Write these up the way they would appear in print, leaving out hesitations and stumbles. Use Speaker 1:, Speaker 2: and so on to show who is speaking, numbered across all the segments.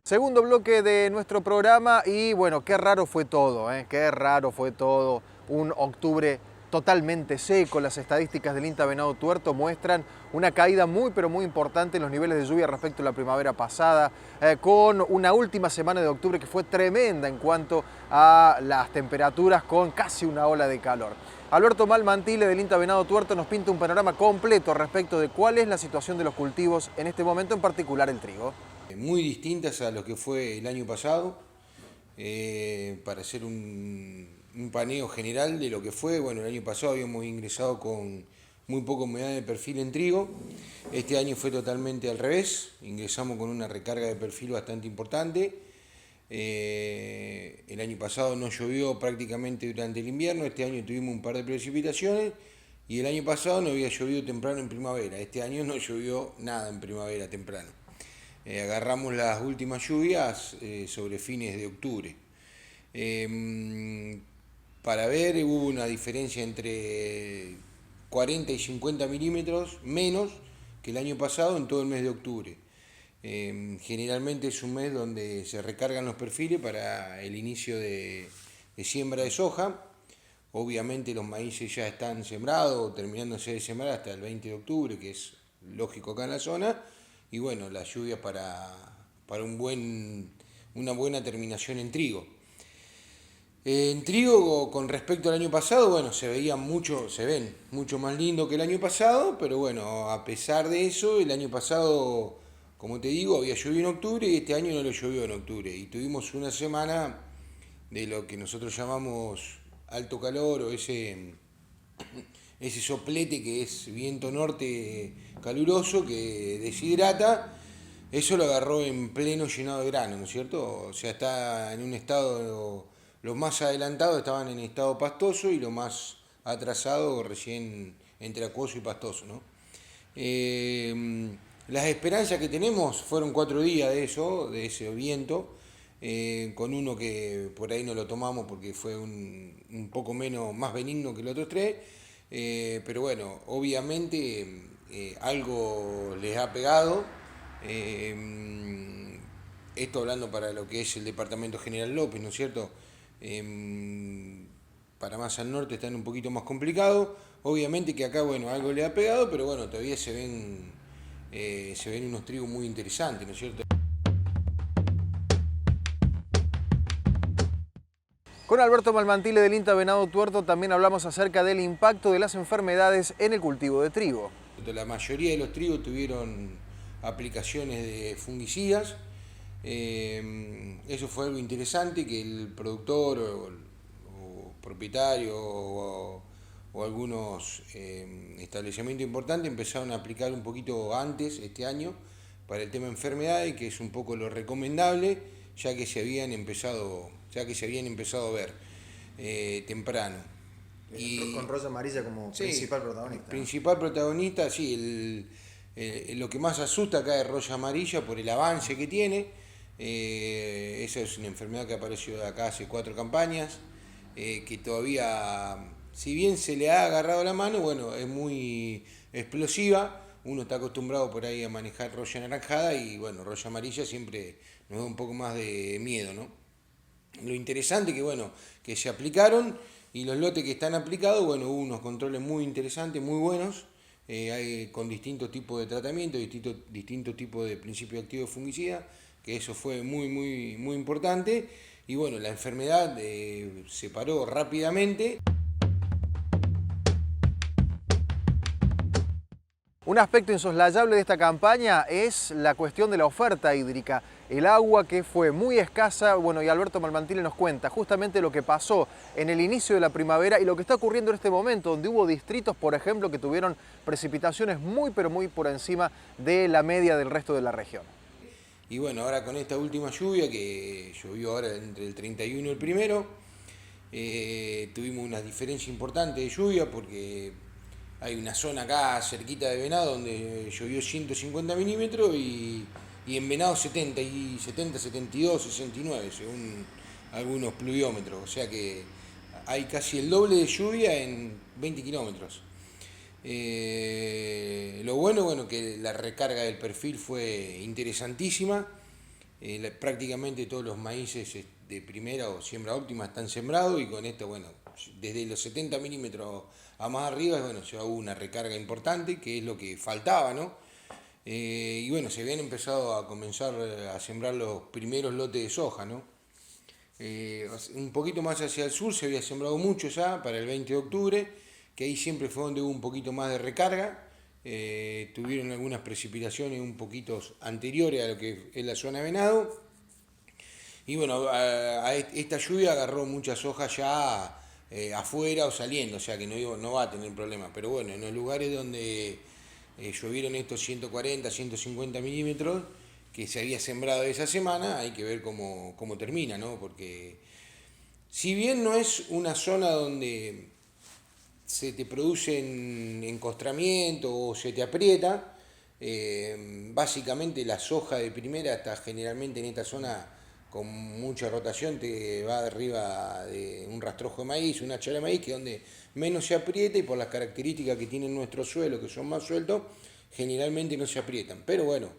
Speaker 1: Segundo bloque de nuestro programa y bueno, qué raro fue todo, qué raro fue todo. Un octubre totalmente seco. Las estadísticas del INTA Venado Tuerto muestran una caída muy pero muy importante en los niveles de lluvia respecto a la primavera pasada, con una última semana de octubre que fue tremenda en cuanto a las temperaturas, con casi una ola de calor. Alberto Malmantile del INTA Venado Tuerto nos pinta un panorama completo respecto de cuál es la situación de los cultivos en este momento, en particular el trigo.
Speaker 2: Muy distintas a lo que fue el año pasado, para hacer un paneo general de lo que fue. Bueno, el año pasado habíamos ingresado con muy poca humedad de perfil en trigo. Este año fue totalmente al revés, ingresamos con una recarga de perfil bastante importante. El año pasado no llovió prácticamente durante el invierno, este año tuvimos un par de precipitaciones y el año pasado no había llovido temprano en primavera, este año no llovió nada en primavera temprano. Agarramos las últimas lluvias sobre fines de octubre. Para ver, hubo una diferencia entre 40 y 50 milímetros menos que el año pasado en todo el mes de octubre. Generalmente es un mes donde se recargan los perfiles para el inicio de siembra de soja. Obviamente los maíces ya están sembrados, terminándose de sembrar hasta el 20 de octubre, que es lógico acá en la zona. Y bueno, la lluvia para una buena terminación en trigo. En trigo, con respecto al año pasado, bueno, se ven mucho más lindo que el año pasado, pero bueno, a pesar de eso, el año pasado, como te digo, había llovido en octubre y este año no lo llovió en octubre. Y tuvimos una semana de lo que nosotros llamamos alto calor o ese soplete que es viento norte caluroso que deshidrata. Eso lo agarró en pleno llenado de grano, ¿no es cierto? O sea, está en un estado, los más adelantados estaban en estado pastoso y los más atrasados recién entre acuoso y pastoso, ¿no? Las esperanzas que tenemos fueron 4 días de eso, de ese viento, con uno que por ahí no lo tomamos porque fue un poco más benigno que los otros tres, pero bueno, obviamente algo les ha pegado. Esto hablando para lo que es el departamento General López, ¿no es cierto? Para más al norte están un poquito más complicados. Obviamente que acá, bueno, algo le ha pegado, pero bueno, todavía se ven unos trigos muy interesantes, ¿no es cierto?
Speaker 1: Con Alberto Malmantile del INTA Venado Tuerto también hablamos acerca del impacto de las enfermedades en el cultivo de trigo.
Speaker 2: La mayoría de los trigos tuvieron aplicaciones de fungicidas. Eso fue algo interesante, que el productor o propietario o algunos establecimientos importantes empezaron a aplicar un poquito antes este año para el tema de enfermedades, que es un poco lo recomendable, ya que se habían empezado a ver temprano.
Speaker 3: Con Rosa Amarilla como
Speaker 2: Sí,
Speaker 3: principal protagonista.
Speaker 2: principal protagonista, sí, lo que más asusta acá es Roya Amarilla por el avance que tiene. Esa es una enfermedad que apareció acá hace 4 campañas, que todavía, si bien se le ha agarrado la mano, bueno, es muy explosiva. Uno está acostumbrado por ahí a manejar Roya anaranjada y bueno, Roya Amarilla siempre nos da un poco más de miedo, ¿no? Lo interesante que, bueno, que se aplicaron y los lotes que están aplicados, bueno, hubo unos controles muy interesantes, muy buenos, con distintos tipos de tratamiento, distintos tipos de principio activo de fungicida, que eso fue muy, muy, muy importante. Y bueno, la enfermedad se paró rápidamente.
Speaker 1: Un aspecto insoslayable de esta campaña es la cuestión de la oferta hídrica. El agua que fue muy escasa, bueno, y Alberto Malmantile nos cuenta justamente lo que pasó en el inicio de la primavera y lo que está ocurriendo en este momento, donde hubo distritos, por ejemplo, que tuvieron precipitaciones muy, pero muy por encima de la media del resto de la región.
Speaker 2: Y bueno, ahora con esta última lluvia, que llovió ahora entre el 31 y el primero, tuvimos una diferencia importante de lluvia porque hay una zona acá cerquita de Venado donde llovió 150 milímetros y en Venado 70, 72, 69 según algunos pluviómetros. O sea que hay casi el doble de lluvia en 20 kilómetros. Lo bueno, que la recarga del perfil fue interesantísima. Prácticamente todos los maíces de primera o siembra óptima están sembrados y con esto, bueno, desde los 70 milímetros a más arriba, bueno, ya hubo una recarga importante, que es lo que faltaba, ¿no? Y bueno, se habían empezado a comenzar a sembrar los primeros lotes de soja, ¿no? Un poquito más hacia el sur se había sembrado mucho ya para el 20 de octubre, que ahí siempre fue donde hubo un poquito más de recarga. Tuvieron algunas precipitaciones un poquito anteriores a lo que es la zona de Venado. Y bueno, esta lluvia agarró muchas hojas ya afuera o saliendo, o sea que no va a tener problema. Pero bueno, en los lugares donde llovieron estos 140, 150 milímetros que se había sembrado esa semana, hay que ver cómo termina, ¿no? Porque si bien no es una zona donde se te producen encostramiento o se te aprieta, básicamente la soja de primera está generalmente en esta zona con mucha rotación, te va de arriba de un rastrojo de maíz, una chala de maíz, que es donde menos se aprieta y por las características que tienen nuestro suelo, que son más sueltos, generalmente no se aprietan. Pero bueno,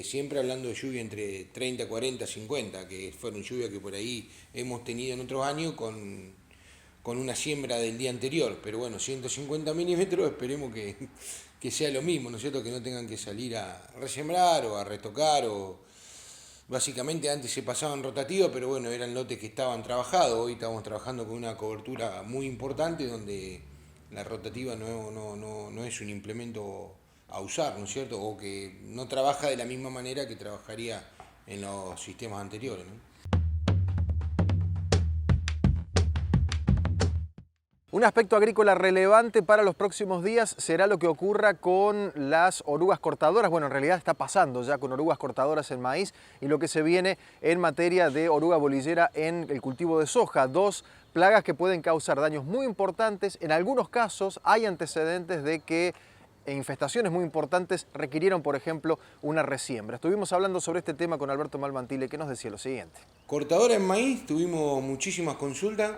Speaker 2: siempre hablando de lluvia entre 30, 40, 50, que fueron lluvias que por ahí hemos tenido en otros años con una siembra del día anterior. Pero bueno, 150 milímetros, esperemos que sea lo mismo, ¿no es cierto? Que no tengan que salir a resembrar o a retocar o... Básicamente antes se pasaban rotativas, pero bueno, eran lotes que estaban trabajados. Hoy estamos trabajando con una cobertura muy importante donde la rotativa no es un implemento a usar, ¿no es cierto? O que no trabaja de la misma manera que trabajaría en los sistemas anteriores, ¿no?
Speaker 1: Un aspecto agrícola relevante para los próximos días será lo que ocurra con las orugas cortadoras. Bueno, en realidad está pasando ya con orugas cortadoras en maíz y lo que se viene en materia de oruga bolillera en el cultivo de soja. Dos plagas que pueden causar daños muy importantes. En algunos casos hay antecedentes de que infestaciones muy importantes requirieron, por ejemplo, una resiembra. Estuvimos hablando sobre este tema con Alberto Malmantile, que nos decía lo siguiente.
Speaker 2: Cortadora en maíz, tuvimos muchísimas consultas.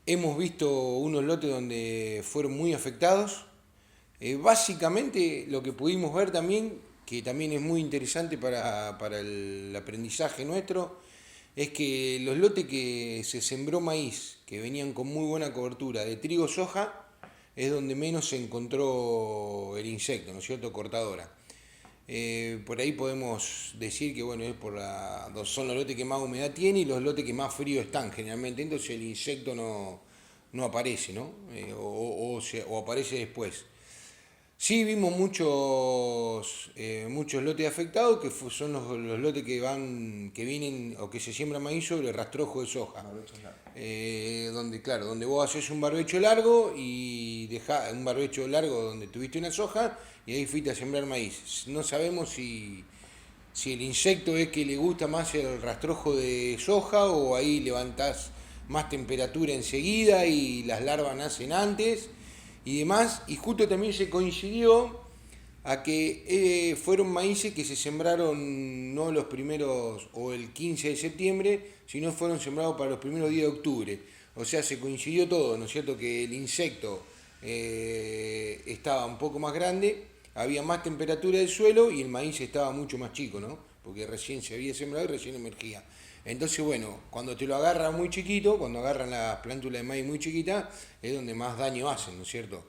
Speaker 2: Hemos visto unos lotes donde fueron muy afectados. Básicamente lo que pudimos ver también, que también es muy interesante para el aprendizaje nuestro, es que los lotes que se sembró maíz, que venían con muy buena cobertura de trigo soja, es donde menos se encontró el insecto, ¿no es cierto? Cortadora. Por ahí podemos decir que bueno, son los lotes que más humedad tienen y los lotes que más frío están generalmente, entonces el insecto no aparece, ¿no? O aparece después. Sí vimos muchos lotes afectados, que son los lotes que vienen o que se siembra maíz sobre rastrojo de soja. Donde vos haces un barbecho largo y dejás un barbecho largo donde tuviste una soja y ahí fuiste a sembrar maíz. No sabemos si el insecto es que le gusta más el rastrojo de soja o ahí levantás más temperatura enseguida y las larvas nacen antes y demás. Y justo también se coincidió a que fueron maíces que se sembraron no los primeros o el 15 de septiembre, sino fueron sembrados para los primeros días de octubre. O sea, se coincidió todo, ¿no es cierto? Que el insecto estaba un poco más grande, había más temperatura del suelo y el maíz estaba mucho más chico, ¿no? Porque recién se había sembrado y recién emergía. Entonces, bueno, cuando te lo agarran muy chiquito, cuando agarran las plántulas de maíz muy chiquitas, es donde más daño hacen, ¿no es cierto?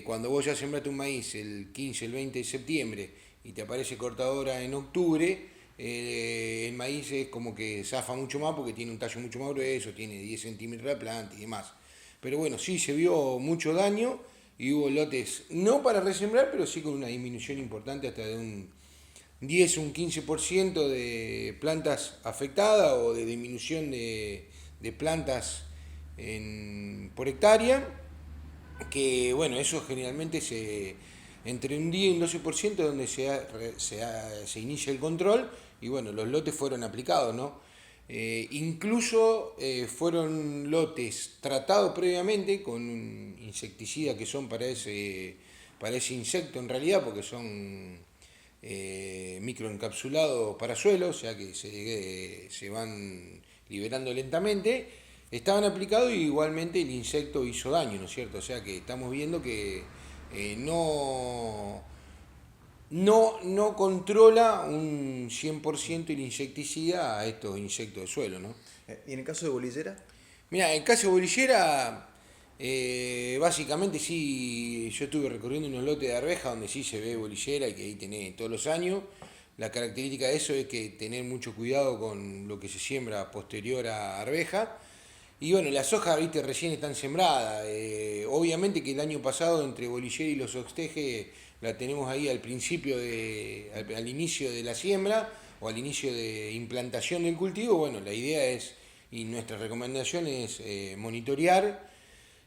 Speaker 2: Cuando vos ya sembraste un maíz el 15, el 20 de septiembre y te aparece cortadora en octubre, el maíz es como que zafa mucho más porque tiene un tallo mucho más grueso, tiene 10 centímetros de planta y demás. Pero bueno, sí se vio mucho daño y hubo lotes, no para resembrar, pero sí con una disminución importante hasta de un 10 o un 15% de plantas afectadas o de disminución de plantas por hectárea, que bueno, eso generalmente entre un 10 y un 12% es donde se inicia el control y bueno, los lotes fueron aplicados, ¿no? Incluso fueron lotes tratados previamente con un insecticida que son para ese insecto en realidad, porque son microencapsulados para suelo, o sea que se van liberando lentamente. Estaban aplicados y igualmente el insecto hizo daño, ¿no es cierto? O sea que estamos viendo que no no controla un 100% el insecticida a estos insectos de suelo, ¿no?
Speaker 3: ¿Y en el caso de bolillera?
Speaker 2: Mira, en el caso de bolillera, básicamente sí, yo estuve recorriendo unos lotes de arveja donde sí se ve bolillera y que ahí tenés todos los años. La característica de eso es que tener mucho cuidado con lo que se siembra posterior a arveja. Y bueno, las hojas, viste, recién están sembradas. Obviamente que el año pasado entre bolillera y los oxtejes la tenemos ahí al principio, al inicio de la siembra o al inicio de implantación del cultivo. Bueno, la idea es, y nuestra recomendación es monitorear,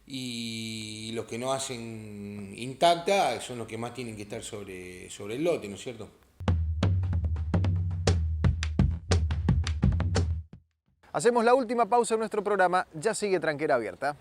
Speaker 2: y los que no hacen intacta son los que más tienen que estar sobre el lote, ¿no es cierto?
Speaker 1: Hacemos la última pausa en nuestro programa, ya sigue Tranquera Abierta.